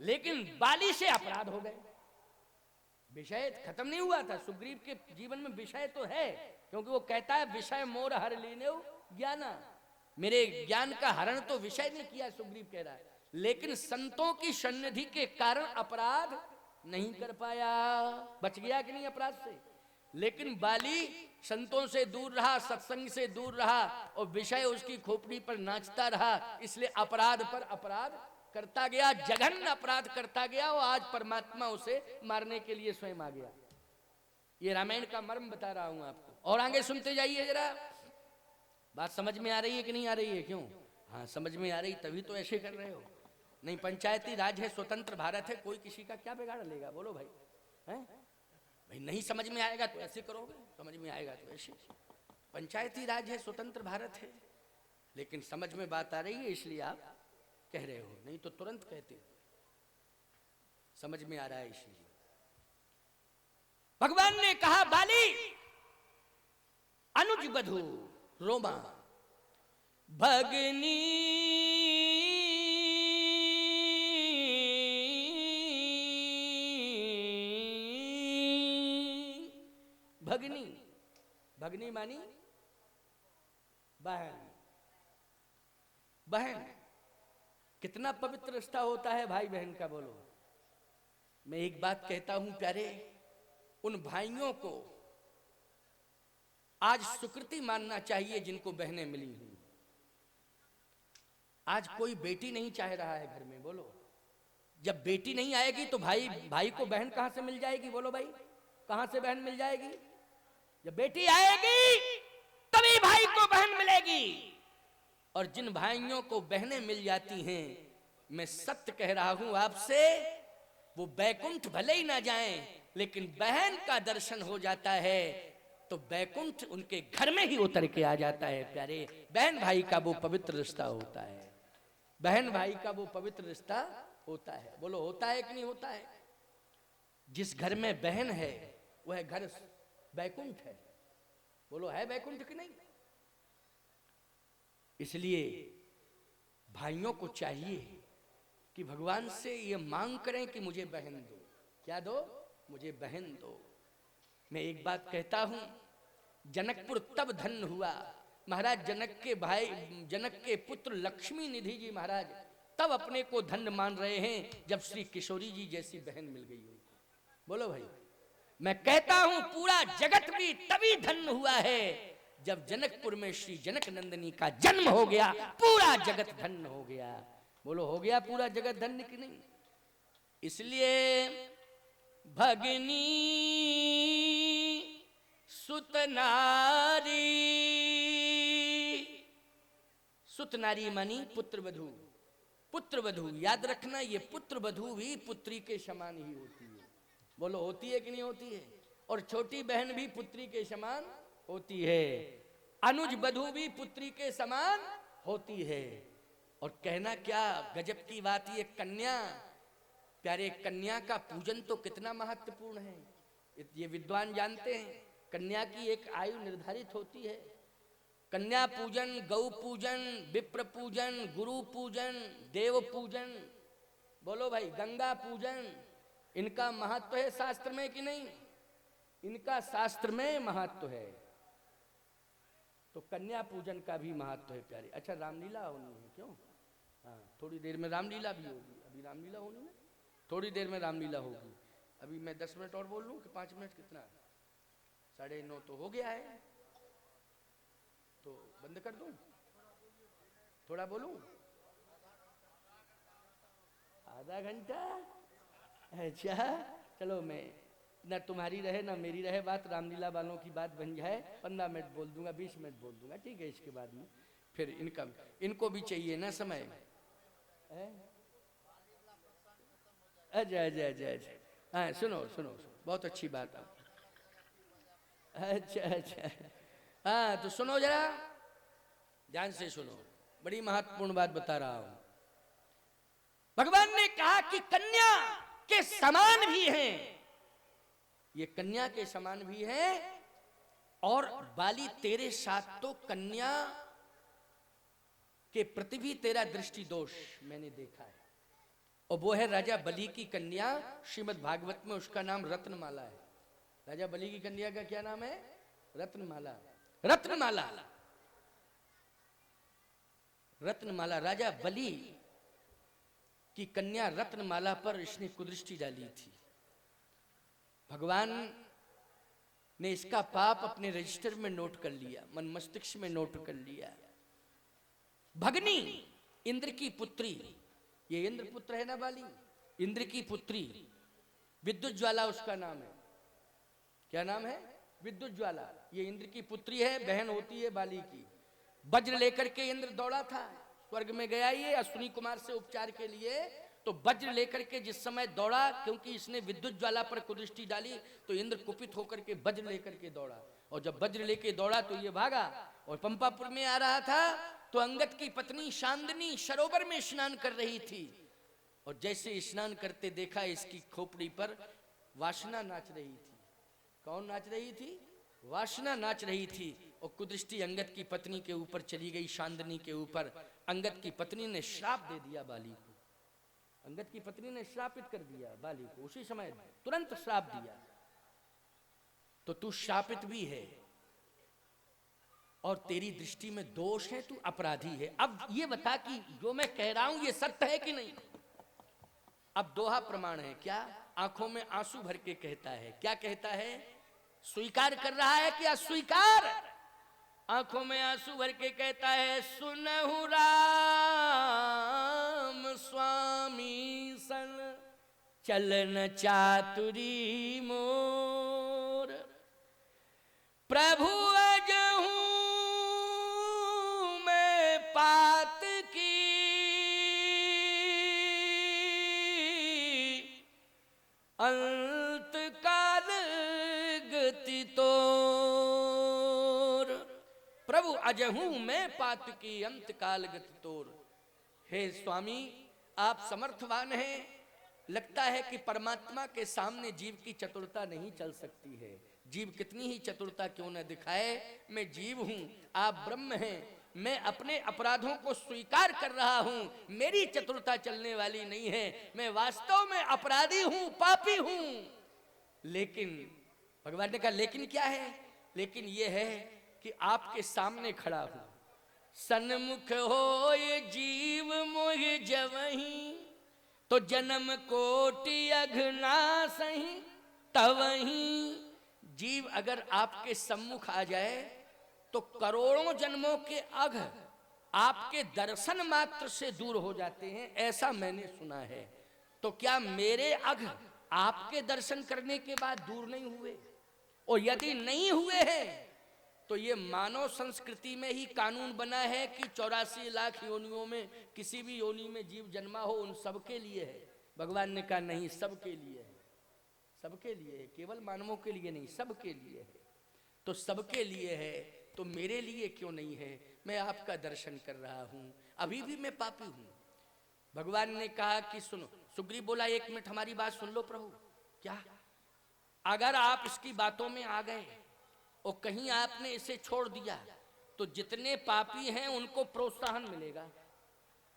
लेकिन बाली से अपराध हो गए। विषय खत्म नहीं हुआ था। सुग्रीव के जीवन में विषय तो है, क्योंकि वो कहता है विषय मोर हर लीने ज्ञाना, मेरे ज्ञान का हरण तो विषय ने किया, सुग्रीव कह रहा है। लेकिन संतों की सन्निधि के कारण अपराध नहीं कर पाया, बच गया कि नहीं अपराध से। लेकिन बाली संतों से दूर रहा, सत्संग से दूर रहा, और विषय उसकी खोपड़ी पर नाचता रहा, इसलिए अपराध पर अपराध करता गया, जघन्य अपराध करता गया, और आज परमात्मा उसे मारने के लिए स्वयं आ गया। ये रामायण का मर्म बता रहा हूं आपको, और आगे सुनते जाइए जरा। बात समझ में आ रही है कि नहीं आ रही है? क्यों? हाँ समझ में आ रही, तभी तो ऐसे कर रहे हो। नहीं, पंचायती राज है, स्वतंत्र भारत है, कोई किसी का क्या बिगाड़ लेगा? बोलो भाई, हैं? भाई नहीं समझ में आएगा तो ऐसे करोगे, समझ में आएगा तो ऐसे। पंचायती राज है, स्वतंत्र भारत है, लेकिन समझ में बात आ रही है इसलिए आप कह रहे हो, नहीं तो तुरंत कहते हो। समझ में आ रहा है इसलिए। भगवान ने कहा बाली अनुज बधू रोमा भगनी भगनी, भगनी मानी बहन। बहन, कितना पवित्र रिश्ता होता है भाई बहन का, बोलो। मैं एक बात कहता हूं प्यारे, उन भाइयों को आज सुकृति मानना चाहिए जिनको बहनें मिली हुई। आज कोई बेटी नहीं चाह रहा है घर में, बोलो। जब बेटी नहीं आएगी तो भाई को बहन कहां से मिल जाएगी? बोलो भाई, कहां से बहन मिल जाएगी? जब बेटी आएगी तभी भाई को बहन मिलेगी। और जिन भाइयों को बहनें मिल जाती हैं, मैं सत्य कह रहा हूं आपसे, वो बैकुंठ भले ही ना जाएं, लेकिन बहन का दर्शन हो जाता है तो बैकुंठ उनके घर में ही उतर के आ जाता है प्यारे। बहन भाई का वो पवित्र रिश्ता होता है, बहन भाई का वो पवित्र रिश्ता होता है। बोलो होता है कि नहीं होता है? जिस घर में बहन है वह घर बैकुंठ है। बोलो है बैकुंठ कि नहीं? इसलिए भाइयों को चाहिए कि भगवान से ये मांग करें कि मुझे बहन दो। क्या दो? मुझे बहन दो। मैं एक बात कहता हूं, जनकपुर तब धन्य हुआ, महाराज जनक के भाई, जनक के पुत्र लक्ष्मी निधि जी महाराज तब अपने को धन्य मान रहे हैं जब श्री किशोरी जी जैसी बहन मिल गई उनको। बोलो भाई, मैं कहता हूं पूरा जगत भी तभी धन्य हुआ है जब जनकपुर में श्री जनक नंदिनी का जन्म हो गया, पूरा जगत धन्य हो गया। बोलो हो गया पूरा जगत धन्य कि नहीं? इसलिए भगनी सुत नारी, सुत नारी मानी पुत्र वधू। पुत्र वधू याद रखना, ये पुत्र वधू भी पुत्री के समान ही होती है। बोलो होती है कि नहीं होती है? और छोटी बहन भी पुत्री के समान होती है, अनुज वधू भी पुत्री के समान होती है। और कहना क्या गजब की बात, ये कन्या, प्यारे कन्या का पूजन तो कितना महत्वपूर्ण है, ये विद्वान जानते हैं। कन्या की एक आयु निर्धारित होती है। कन्या पूजन, गौ पूजन, विप्र पूजन, गुरु पूजन, देव पूजन, बोलो भाई गंगा पूजन, इनका महत्व है शास्त्र में कि नहीं? इनका शास्त्र में महत्व है, तो कन्या पूजन का भी महत्व है प्यारे। अच्छा रामलीला होनी है, क्यों? हाँ थोड़ी देर में रामलीला भी होगी। अभी रामलीला होनी है, थोड़ी देर में रामलीला होगी। अभी मैं 10 मिनट और बोल लूँ कि 5 मिनट? कितना? 9:30 तो हो गया है, तो बंद कर दूं? थोड़ा बोलूं? आधा घंटा? अच्छा चलो, मैं ना तुम्हारी रहे ना मेरी रहे बात, रामलीला वालों की बात बन जाए, 15 मिनट बोल दूंगा, 20 मिनट बोल दूंगा, ठीक है? इसके बाद में फिर इनको भी चाहिए ना समय। अच्छा अच्छा अच्छा अच्छा, हाँ सुनो सुनो, बहुत अच्छी बात है। अच्छा अच्छा, हाँ तो सुनो जरा, ध्यान से सुनो, बड़ी महत्वपूर्ण बात बता रहा हूं। भगवान ने कहा कि कन्या के समान भी हैं, ये कन्या के समान भी हैं, और बाली तेरे साथ तो कन्या के प्रति भी तेरा दृष्टि दोष मैंने देखा है। और वो है राजा बलि की कन्या। श्रीमद् भागवत में उसका नाम रत्नमाला है। राजा बलि की कन्या का क्या नाम है? रत्नमाला। रत्नमाला, रत्नमाला। राजा बलि की कन्या रत्नमाला पर इसने कुदृष्टि डाली थी। भगवान ने इसका पाप अपने रजिस्टर में नोट कर लिया, मन मस्तिष्क में नोट कर लिया। भगनी, इंद्र की पुत्री, ये इंद्र पुत्र है ना बाली, इंद्र की पुत्री विद्युत ज्वाला उसका नाम है। क्या नाम है? विद्युत ज्वाला। ये इंद्र की पुत्री है, बहन होती है बाली की। वज्र लेकर के इंद्र दौड़ा था, स्वर्ग में गया ये अश्विनी कुमार से उपचार के लिए। तो वज्र लेकर के जिस समय दौड़ा, क्योंकि इसने विद्युत ज्वाला पर कुदृष्टि डाली, तो इंद्र कुपित होकर के वज्र लेकर के दौड़ा। और जब वज्र लेके दौड़ा तो ये भागा और पंपापुर में आ रहा था तो अंगद की पत्नी शांदनी सरोवर में स्नान कर रही थी। और जैसे स्नान करते देखा, इसकी खोपड़ी पर वासना नाच रही थी। कौन नाच रही थी? वासना नाच रही थी। और कुदृष्टि अंगद की पत्नी के ऊपर चली गई, शांदनी के ऊपर। अंगद की पत्नी ने श्राप दे दिया बाली को। अंगद की पत्नी ने श्रापित कर दिया बाली को, उसी समय तुरंत श्राप दिया। तो तू श्रापित भी है और तेरी दृष्टि में दोष है, तू अपराधी है। अब ये बता कि जो मैं कह रहा हूं ये सत्य है कि नहीं? अब दोहा प्रमाण है। क्या? आंखों में आंसू भर के कहता है। क्या कहता है? स्वीकार कर रहा है कि अस्वीकार? आंखों में आंसू भर के कहता है, सुनहु राम स्वामी सन चलन चातुरी मोर, प्रभु अजहू मैं पात की अंत काल गति तोर। प्रभु अजहू मैं पात की अंत काल गति तोर। हे स्वामी, आप समर्थवान हैं। लगता है कि परमात्मा के सामने जीव की चतुरता नहीं चल सकती है। जीव कितनी ही चतुरता क्यों न दिखाए, मैं जीव हूं, आप ब्रह्म हैं। मैं अपने अपराधों को स्वीकार कर रहा हूं, मेरी चतुरता चलने वाली नहीं है। मैं वास्तव में अपराधी हूं, पापी हूं। लेकिन भगवान ने कहा, लेकिन क्या है? लेकिन यह है कि आपके सामने खड़ा हूं। सन्मुख हो ये जीव मोह जवहीं, तो जन्म कोटि अघना सही तवहीं। जीव अगर आपके सम्मुख आ जाए तो करोड़ों जन्मों के अघ आपके दर्शन मात्र से दूर हो जाते हैं, ऐसा मैंने सुना है। तो क्या मेरे अघ आपके दर्शन करने के बाद दूर नहीं हुए? और यदि नहीं हुए हैं तो ये मानव संस्कृति में ही कानून बना है कि 84 लाख योनियों में किसी भी योनि में जीव जन्मा हो, उन सबके लिए है। भगवान ने कहा नहीं, सबके लिए है, सबके लिए है, केवल मानवों के लिए नहीं, सबके लिए है। तो सबके लिए है तो मेरे लिए क्यों नहीं है? मैं आपका दर्शन कर रहा हूं, अभी भी मैं पापी हूं। भगवान ने कहा कि सुनो। सुग्रीव बोला, 1 मिनट हमारी बात सुन लो प्रभु। क्या? अगर आप इसकी बातों में आ गए और कहीं आपने इसे छोड़ दिया तो जितने पापी हैं उनको प्रोत्साहन मिलेगा,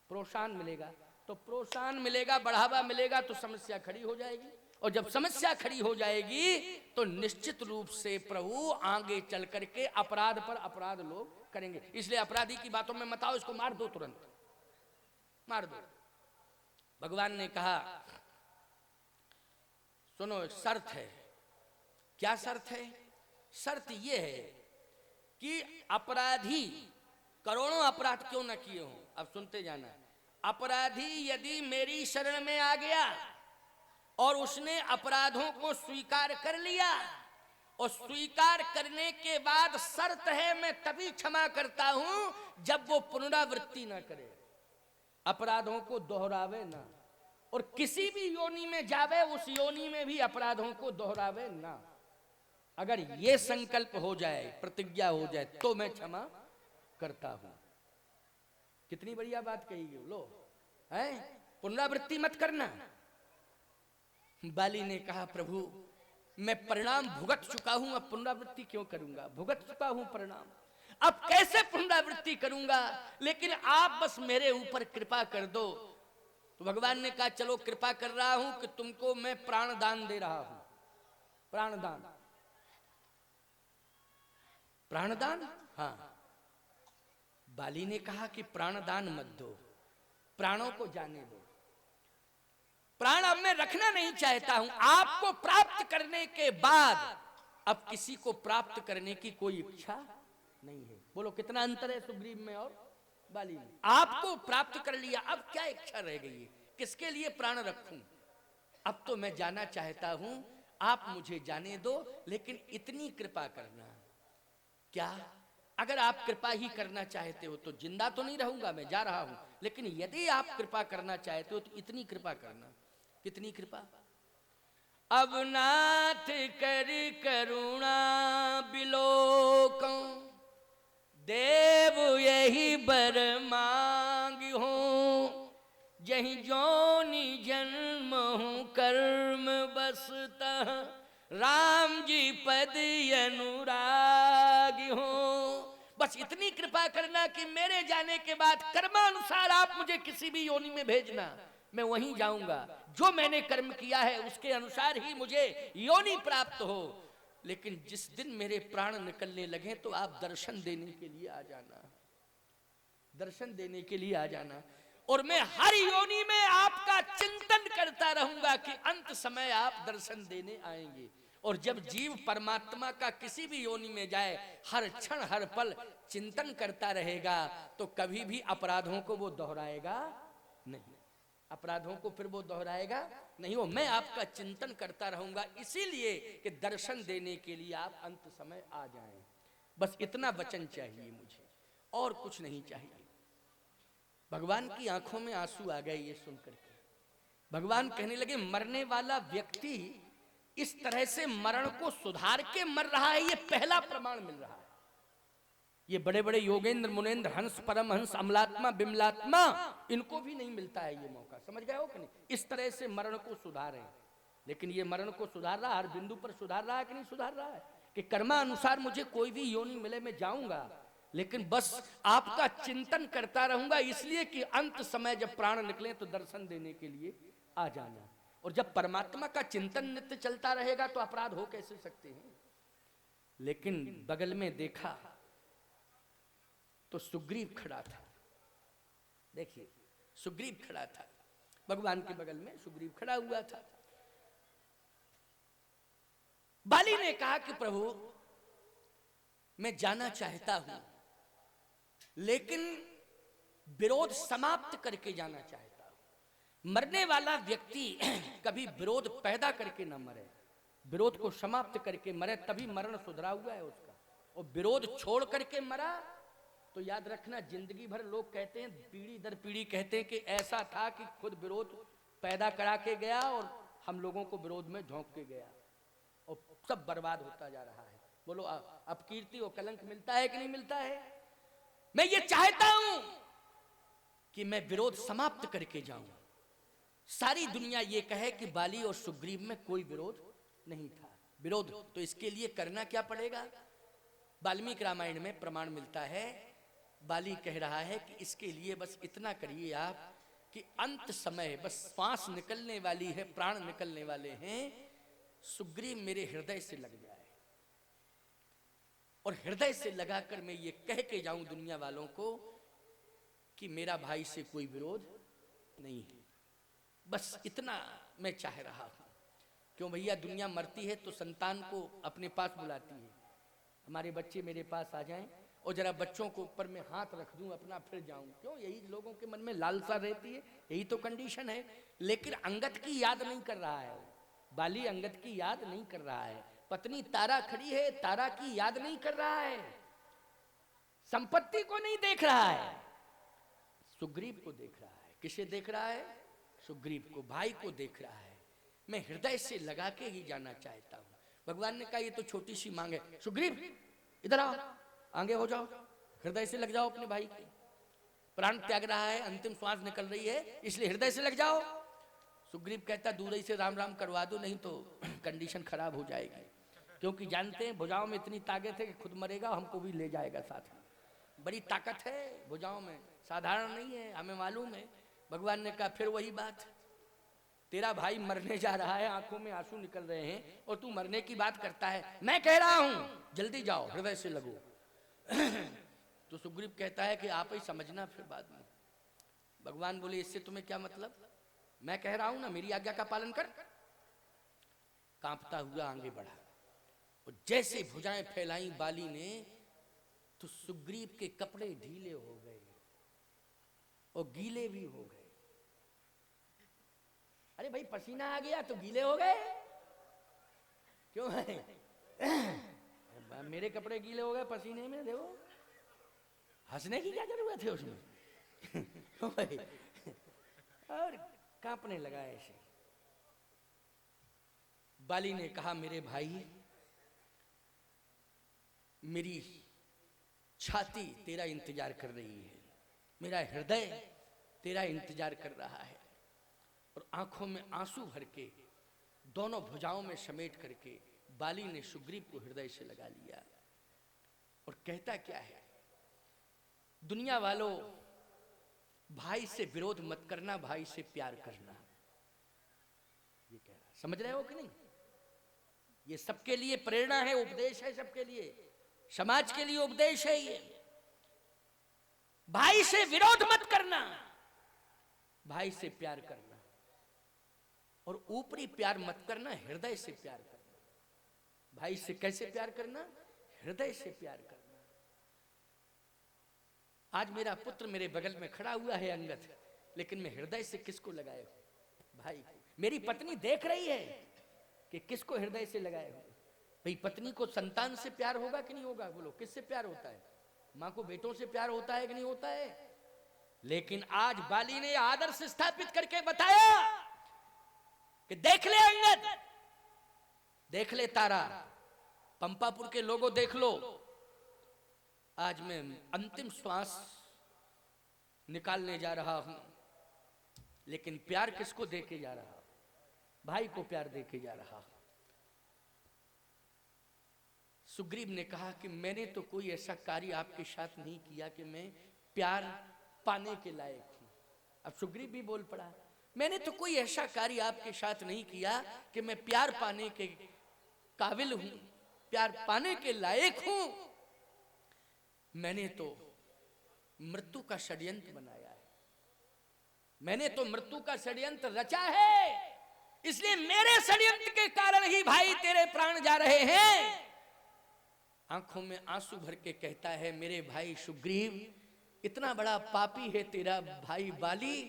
प्रोत्साहन मिलेगा। तो प्रोत्साहन मिलेगा, बढ़ावा मिलेगा, तो समस्या खड़ी हो जाएगी। और जब समस्या खड़ी हो जाएगी तो निश्चित रूप से प्रभु आगे चल करके अपराध पर अपराध लोग करेंगे। इसलिए अपराधी की बातों में मत आओ, इसको मार दो, तुरंत मार दो। भगवान ने कहा, सुनो, शर्त है। क्या शर्त है? शर्त यह है कि अपराधी करोड़ों अपराध क्यों न किए हों, अब सुनते जाना। अपराधी यदि मेरी शरण में आ गया और उसने अपराधों को स्वीकार कर लिया, और स्वीकार करने के बाद शर्त है मैं तभी क्षमा करता हूं जब वो पुनरावृत्ति ना करे, अपराधों को दोहरावे ना, और किसी भी योनि में जावे उस योनि में भी अपराधों को दोहरावे ना। अगर ये संकल्प हो जाए, प्रतिज्ञा हो जाए, तो मैं क्षमा करता हूं। कितनी बढ़िया बात कही है। लो, है पुनरावृत्ति मत करना। बाली ने कहा, प्रभु मैं परिणाम भुगत चुका हूं, अब पुनरावृत्ति क्यों करूंगा? भुगत चुका हूं परिणाम, अब कैसे पुनरावृत्ति करूंगा? लेकिन आप बस मेरे ऊपर कृपा कर दो। तो भगवान ने कहा चलो कृपा कर रहा हूं कि तुमको मैं प्राणदान दे रहा हूं। प्राणदान, प्राणदान, हाँ। बाली ने कहा कि प्राणदान मत दो, प्राणों को जाने दो। प्राण अब मैं रखना नहीं चाहता हूं। आपको प्राप्त करने के बाद अब किसी को प्राप्त करने की कोई इच्छा नहीं है। बोलो कितना अंतर है सुग्रीव में और बाली में। आपको प्राप्त कर लिया, अब क्या इच्छा रह गई है, किसके लिए प्राण रखूं? अब तो मैं जाना चाहता हूं, आप मुझे जाने दो, लेकिन इतनी कृपा करना। क्या? अगर आप कृपा ही करना चाहते हो तो जिंदा तो नहीं रहूंगा, मैं जा रहा हूं, लेकिन यदि आप कृपा करना चाहते हो तो इतनी कृपा करना। कितनी कृपा? अब नाथ कर करुणा बिलोक, देव यही बर मांग हो, जही जोनि जन्म हूं कर्म बसता, राम जी पद अनुराग हो। बस इतनी कृपा करना कि मेरे जाने के बाद कर्मानुसार आप मुझे किसी भी योनि में भेजना, मैं वहीं जाऊंगा। जो मैंने कर्म किया है उसके अनुसार ही मुझे योनि प्राप्त हो। लेकिन जिस दिन मेरे प्राण निकलने लगे तो आप दर्शन देने के लिए आ जाना, दर्शन देने के लिए आ जाना। और मैं हर योनि में आपका चिंतन करता रहूंगा कि अंत समय आप दर्शन देने आएंगे। और जब जीव परमात्मा का किसी भी योनि में जाए, हर क्षण हर पल चिंतन करता रहेगा, तो कभी भी अपराधों को वो दोहराएगा नहीं। अपराधों को फिर वो दोहराएगा नहीं। वो मैं आपका चिंतन करता रहूंगा, इसीलिए कि दर्शन देने के लिए आप अंत समय आ जाएं। बस इतना वचन चाहिए मुझे, और कुछ नहीं चाहिए। भगवान की आंखों में आंसू आ गए ये सुनकर के। भगवान कहने लगे, मरने वाला व्यक्ति इस तरह से मरण को सुधार के मर रहा है, ये पहला प्रमाण मिल रहा है। ये बड़े बड़े योगेंद्र मुनेन्द्र, हंस परमहंस, अमलात्मा, बिमलात्मा, इनको भी नहीं मिलता है ये मौका। समझ गए हो कि नहीं? इस तरह से मरण को सुधारें। लेकिन ये मरण को सुधार रहा, हर बिंदु पर सुधार रहा है कि नहीं सुधार रहा है? कि कर्मानुसार मुझे कोई भी योनि मिले मैं जाऊंगा, लेकिन बस आपका चिंतन करता रहूंगा, इसलिए कि अंत समय जब प्राण निकले तो दर्शन देने के लिए आ जाना। और जब परमात्मा का चिंतन नित्य चलता रहेगा तो अपराध हो कैसे सकते हैं? लेकिन बगल में देखा तो सुग्रीव खड़ा था। देखिए, सुग्रीव खड़ा था, भगवान के बगल में सुग्रीव खड़ा हुआ था। बाली ने कहा कि प्रभु मैं जाना चाहता हूं, लेकिन विरोध समाप्त करके जाना चाहता हूं। मरने वाला व्यक्ति कभी विरोध पैदा करके ना मरे, विरोध को समाप्त करके मरे, तभी मरण सुधरा हुआ है उसका। और विरोध छोड़ करके मरा तो याद रखना, जिंदगी भर लोग कहते हैं, पीढ़ी दर पीढ़ी कहते हैं कि ऐसा था कि खुद विरोध पैदा करा के गया और हम लोगों को विरोध में झोंक के गया, और सब बर्बाद होता जा रहा है। बोलो अब कीर्ति और कलंक मिलता है कि नहीं मिलता है? मैं ये चाहता हूं कि मैं विरोध समाप्त करके जाऊं। सारी दुनिया ये कहे कि बाली और सुग्रीव में कोई विरोध नहीं था। विरोध तो इसके लिए करना क्या पड़ेगा? वाल्मीकि रामायण में प्रमाण मिलता है। बाली कह रहा है कि इसके लिए बस इतना करिए आप कि अंत समय बस श्वास निकलने वाली है, प्राण निकलने वाले हैं, सुग्रीव मेरे हृदय से लग जाए, और हृदय से लगाकर मैं ये कह के जाऊं दुनिया वालों को कि मेरा भाई से कोई विरोध नहीं है। बस इतना मैं चाह रहा हूं। क्यों भैया, दुनिया मरती है तो संतान को अपने पास बुलाती है। हमारे बच्चे मेरे पास आ जाएं और जरा बच्चों को ऊपर में हाथ रख दूं अपना, फिर जाऊं। क्यों? यही लोगों के मन में लालसा रहती है, यही तो कंडीशन है। लेकिन अंगद की याद नहीं कर रहा है बाली, अंगद की याद नहीं कर रहा है। पत्नी तारा खड़ी है, तारा की याद नहीं कर रहा है। संपत्ति को नहीं देख रहा है, सुग्रीव को देख रहा है। किसे देख रहा है? सुग्रीव को, भाई को देख रहा है। मैं हृदय से लगा के ही जाना चाहता हूं। भगवान ने कहा ये तो छोटी सी मांग है, सुग्रीव इधर आओ, आगे हो जाओ, हृदय से लग जाओ अपने भाई के। प्राण त्याग रहा है, अंतिम श्वास निकल रही है, इसलिए हृदय से लग जाओ। सुग्रीव कहता दूर ही से राम राम करवा दो, नहीं तो कंडीशन खराब हो जाएगी। क्योंकि जानते हैं भुजाओं में इतनी ताकत है कि खुद मरेगा, हमको भी ले जाएगा साथ में। बड़ी ताकत है भुजाओं में, साधारण नहीं है, हमें मालूम है। भगवान ने कहा फिर वही बात, तेरा भाई मरने जा रहा है, आंखों में आंसू निकल रहे हैं और तू मरने की बात करता है। मैं कह रहा हूं जल्दी जाओ, हृदय से लगो। तो सुग्रीव कहता है कि आप ही समझना फिर बाद में। भगवान बोले इससे तुम्हें क्या मतलब, मैं कह रहा हूं ना, मेरी आज्ञा का पालन कर। कांपता हुआ आगे बढ़ा और जैसे भुजाएं फैलाई बाली ने, तो सुग्रीव के कपड़े ढीले हो गए और गीले भी हो गए। अरे भाई पसीना आ गया तो गीले हो गए क्यों है? मेरे कपड़े गीले हो गए पसीने में, देखो हंसने की क्या जरूरत है उसमें। भाई और कांपने लगा ऐसे। बाली ने कहा मेरे भाई, मेरी छाती तेरा इंतजार कर रही है, मेरा हृदय तेरा इंतजार कर रहा है। और आंखों में आंसू भर के दोनों भुजाओं में समेट करके बाली ने सुग्रीव को हृदय से लगा लिया और कहता क्या है, दुनिया वालों भाई से विरोध मत करना, भाई से प्यार करना। ये कह रहा, समझ रहे हो कि नहीं? ये सबके लिए प्रेरणा है, उपदेश है, सबके लिए, समाज के लिए उपदेश है ये। भाई से विरोध मत करना, भाई से प्यार करना। और ऊपरी प्यार मत करना, हृदय से प्यार करना। भाई से कैसे प्यार करना? हृदय से प्यार करना। आज मेरा पुत्र मेरे बगल में खड़ा हुआ है अंगद, लेकिन मैं हृदय से किसको लगाए हूं? भाई को। मेरी पत्नी देख रही है कि किसको हृदय से लगाए हो। भाई पत्नी को संतान से प्यार होगा कि नहीं होगा? बोलो किससे प्यार होता है? मां को बेटों से प्यार होता है कि नहीं होता है? लेकिन आज बाली ने आदर्श स्थापित करके बताया कि देख ले अंगद, देख ले तारा, पंपापुर के लोगों देख लो, आज मैं अंतिम श्वास निकालने जा रहा हूं, लेकिन प्यार किसको देके जा रहा? भाई को प्यार देके जा रहा। सुग्रीव ने कहा कि मैंने तो कोई ऐसा कार्य आपके साथ नहीं किया कि मैं प्यार पाने के लायक हूं। अब सुग्रीव भी बोल पड़ा, मैंने तो कोई ऐसा कार्य आपके साथ नहीं किया कि मैं प्यार पाने के काबिल हूं, प्यार पाने के लायक हूं। मैंने तो मृत्यु का षड्यंत्र बनाया है, मैंने तो मृत्यु का षड्यंत्र रचा है, इसलिए मेरे षड्यंत्र के कारण ही भाई तेरे प्राण जा रहे हैं। आंखों में आंसू भर के कहता है मेरे भाई सुग्रीव, इतना बड़ा पापी है तेरा भाई बाली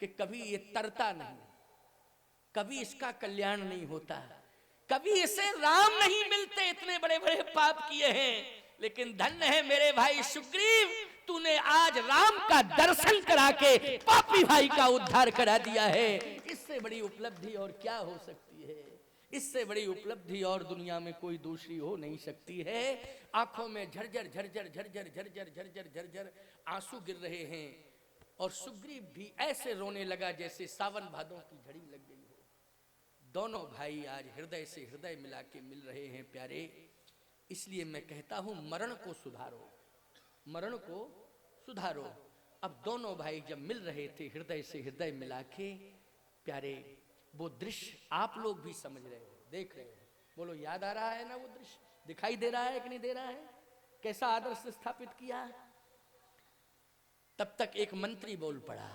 कि कभी ये तरता नहीं, कभी इसका कल्याण नहीं होता, कभी इसे राम नहीं मिलते, इतने बड़े बड़े पाप किए हैं। लेकिन धन्य है मेरे भाई सुग्रीव, तूने आज राम का दर्शन करा के पापी भाई का उद्धार करा दिया है। इससे बड़ी उपलब्धि और क्या हो सकती है? इससे बड़ी उपलब्धि और दुनिया में कोई दूसरी हो नहीं सकती है। आंखों में झरझर झरझर झरझर झरझर झरझर झरझर आंसू गिर रहे हैं और सुग्रीव भी ऐसे रोने लगा जैसे सावन भादों की झड़ी लग गई हो। दोनों भाई आज हृदय से हृदय मिला के मिल रहे हैं प्यारे। इसलिए मैं कहता हूं मरण को सुधारो, मरण को सुधारो। अब दोनों भाई जब मिल रहे थे हृदय से हृदय मिला के प्यारे, वो दृश्य आप लोग भी समझ रहे हो, देख रहे हो। बोलो याद आ रहा है ना वो दृश्य? दिखाई दे रहा है कि नहीं दे रहा है? कैसा आदर्श स्थापित किया। तब तक एक मंत्री बोल पड़ा,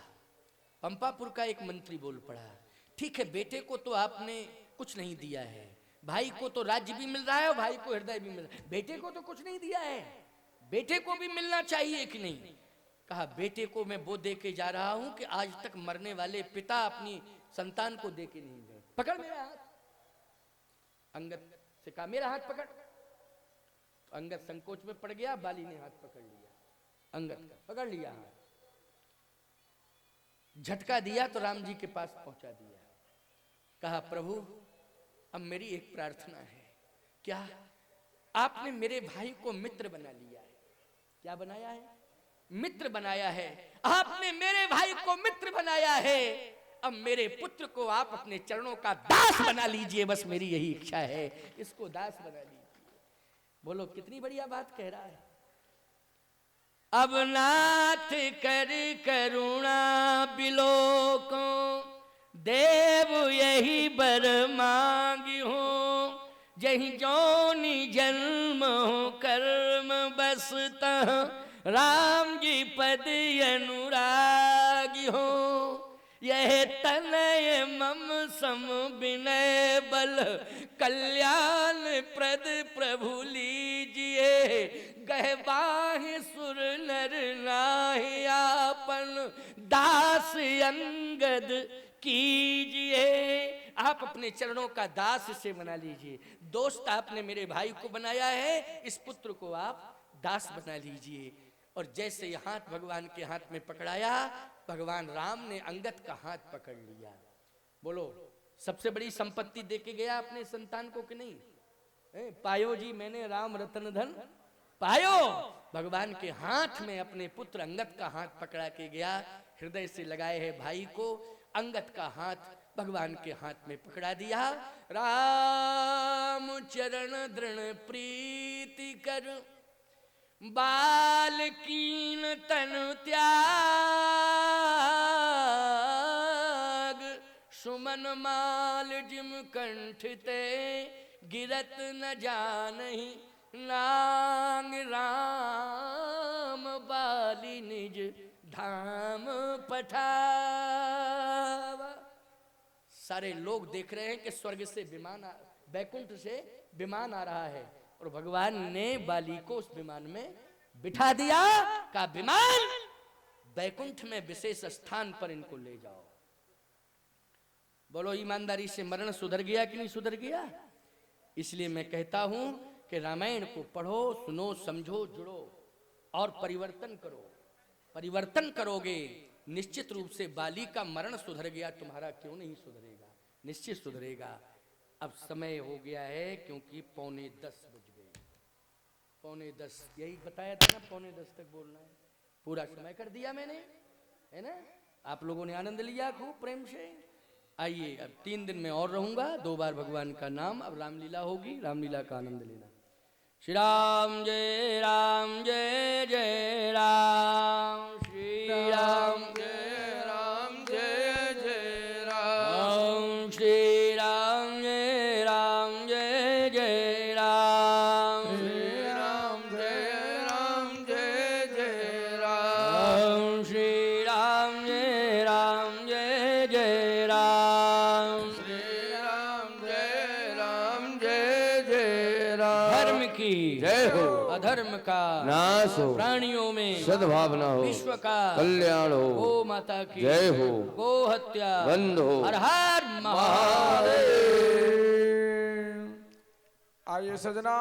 पंपापुर का एक मंत्री बोल पड़ा, ठीक है बेटे को तो आपने कुछ नहीं दिया है, भाई को तो राज्य भी मिल रहा है और भाई को हृदय भी मिल रहा है, बेटे को तो कुछ नहीं दिया है, बेटे को भी मिलना चाहिए कि नहीं? कहा बेटे को मैं वो दे के जा रहा हूं कि आज तक मरने वाले पिता अपनी संतान को दे के नहीं गए। पकड़ मेरा हाथ। अंगद से कहा मेरा हाथ पकड़। तो अंगद संकोच में पड़ गया, बाली ने हाथ पकड़ लिया, अंगद का पकड़ लिया हाथ, झटका दिया तो राम जी के पास पहुंचा दिया। कहा प्रभु अब मेरी एक प्रार्थना है। क्या? आपने मेरे भाई को मित्र बना लिया है। क्या बनाया है? मित्र बनाया है। आपने मेरे भाई को मित्र बनाया है, अब मेरे पुत्र को आप अपने चरणों का दास बना लीजिए, बस मेरी यही इच्छा है, इसको दास बना लीजिए। बोलो कितनी बढ़िया बात कह रहा है। अब नाथ कर करुणा बिलोको, देव यही बर मांगी हो, जही जोनि जन्म हो कर्म बसता, राम जी पद अनुरागी हो, यह तनय मम सम विनय बल, कल्याण प्रद प्रभु लीजिए, गहबाहि सुर नर नाहि आपन, दास अंगद कीजिए। आप अपने चरणों का दास से बना लीजिए। दोस्त आपने मेरे भाई को बनाया है, इस पुत्र को आप दास बना लीजिए। और जैसे ये हाथ भगवान के हाथ में पकड़ाया, भगवान राम ने अंगद का हाथ पकड़ लिया। बोलो, सबसे बड़ी संपत्ति देके गया अपने संतान को कि नहीं? पायो जी मैंने राम रतन धन पायो। भगवान के हाथ में अपने पुत्र अंगद का हाथ पकड़ा के गया। हृदय से लगाए है भाई को, अंगद का हाथ भगवान के हाथ में पकड़ा दिया। राम चरण दृढ़ प्रीति कर, बाल कीन तन त्याग, सुमन माल जिम कंठ ते, गिरत न जानहि नांग, राम बाली निज धाम पठावा। सारे लोग देख रहे हैं कि स्वर्ग से विमान, बैकुंठ से विमान आ रहा है, और भगवान ने बाली को उस विमान में बिठा दिया। का विमान बैकुंठ में विशेष स्थान पर इनको ले जाओ। बोलो, ईमानदारी से मरण सुधर गया कि नहीं सुधर गया? इसलिए मैं कहता हूं कि रामायण को पढ़ो, सुनो, समझो, जुड़ो और परिवर्तन करो। परिवर्तन करोगे, निश्चित रूप से बाली का मरण सुधर गया, तुम्हारा क्यों नहीं सुधरेगा? निश्चित सुधरेगा। अब समय हो गया है, क्योंकि 9:45 बज गए। 9:45 यही बताया था ना, 9:45 तक बोलना है। पूरा समय कर दिया मैंने, है ना? आप लोगों ने आनंद लिया खूब प्रेम से। आइए, अब 3 दिन में और रहूंगा, 2 बार भगवान का नाम। अब रामलीला होगी, रामलीला का आनंद लेना। श्री राम जय राम, जय जय राम। श्री राम जय राम, जय जय राम। श्री राम जय राम, जय जय राम। श्री राम जय राम, जय जय राम। श्री राम जय राम, जय जय राम। श्री राम जय राम, जय जय राम। धर्म की जय हो, अधर्म का नाश हो, प्राणियों में सद्भावना हो, विश्व का कल्याण हो। गो माता की जय हो, गो हत्या बंद हो। हर हर महादेव। आइए सजना।